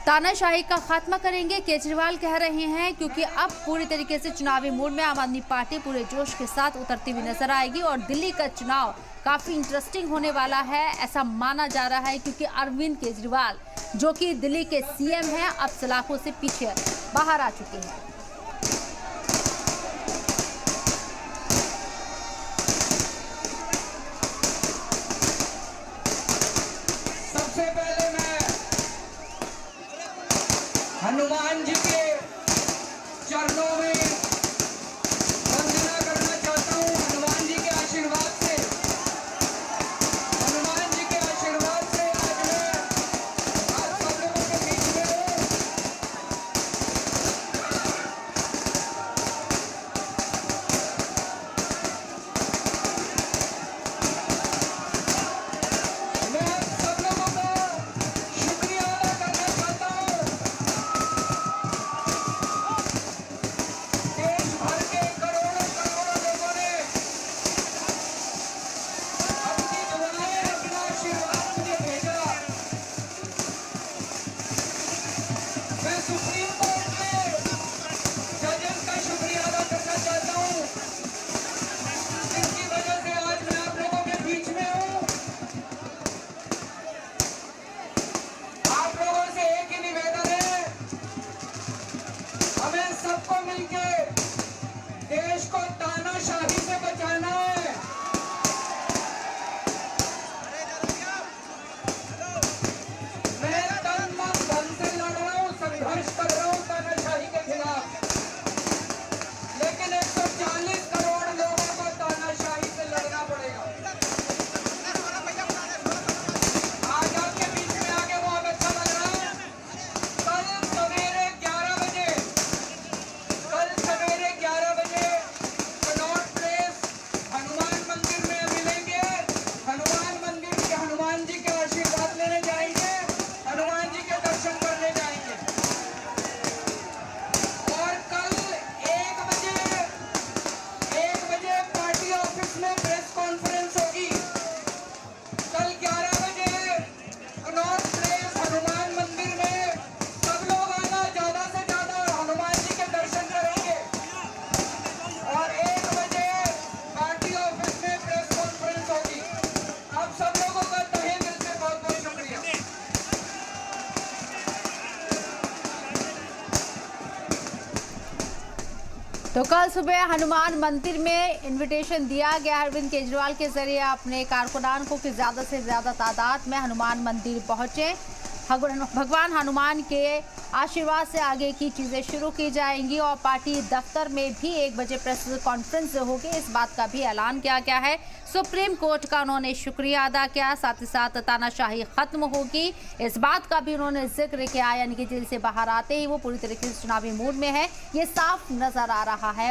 तानाशाही का खात्मा करेंगे, केजरीवाल कह रहे हैं, क्योंकि अब पूरी तरीके से चुनावी मूड में आम आदमी पार्टी पूरे जोश के साथ उतरती हुई नजर आएगी और दिल्ली का चुनाव काफी इंटरेस्टिंग होने वाला है, ऐसा माना जा रहा है, क्योंकि अरविंद केजरीवाल जो कि दिल्ली के सीएम हैं, अब सलाखों से पीछे बाहर आ चुके हैं। सबसे पहले मैं हनुमान जी के चरणों में वंदना करना चाहता हूँ। हनुमान जी के आशीर्वाद से आज मैं आज सब लोगों के बीच में हूँ। मैं सब लोगों का शुक्रिया अदा करना चाहता हूँ। देश भर के करोड़ों करोड़ों लोगों ने अपनी दुआएं, अपना आशीर्वाद मुझे भेजा। मैं सुप्रीम कोर्ट के जजेस का शुक्रिया अदा करना चाहता हूँ, जिनकी वजह से आज मैं आप लोगों के बीच में हूँ। आप लोगों से एक ही निवेदन है, हमें सबको मिलके देश को तानाशाही से बचाना है। मैं तन मन धन से लड़ रहा हूँ, संघर्ष कर रहा हूँ तानाशाही के खिलाफ, लेकिन 140 करोड़ लोगों को तानाशाही से लड़ना पड़ेगा। आज आपके बीच में आके बहुत अच्छा लग रहा है। कल सवेरे 11 बजे कनॉट प्लेस हनुमान मंदिर में मिलेंगे। हनुमान मंदिर के हनुमान जी के आशीर्वाद लेने जाएंगे, हनुमान जी के दर्शन करने जाएंगे। और कल 1 बजे पार्टी ऑफिस में प्रेस कॉन्फ्रेंस होगी। कल 11 बजे कनॉट प्लेस हनुमान मंदिर में सब लोग आना, ज्यादा से ज्यादा, और हनुमान जी के दर्शन करेंगे। और 1 बजे पार्टी ऑफिस में प्रेस कॉन्फ्रेंस होगी। आप सब लोगों का तहे दिल से बहुत बहुत शुक्रिया। तो कल सुबह हनुमान मंदिर में इनविटेशन दिया गया अरविंद केजरीवाल के जरिए अपने कारकुनान को कि ज्यादा से ज्यादा तादाद में हनुमान मंदिर पहुंचे। भगवान हनुमान के आशीर्वाद से आगे की चीजें शुरू की जाएंगी और पार्टी दफ्तर में भी 1 बजे प्रेस कॉन्फ्रेंस होगी। इस बात का भी ऐलान किया गया है। सुप्रीम कोर्ट का उन्होंने शुक्रिया अदा किया, साथ ही साथ तानाशाही खत्म होगी, इस बात का भी उन्होंने जिक्र किया, यानी कि जेल से बाहर आते ही वो पूरी तरीके से चुनावी मूड में है, ये साफ नजर आ रहा है।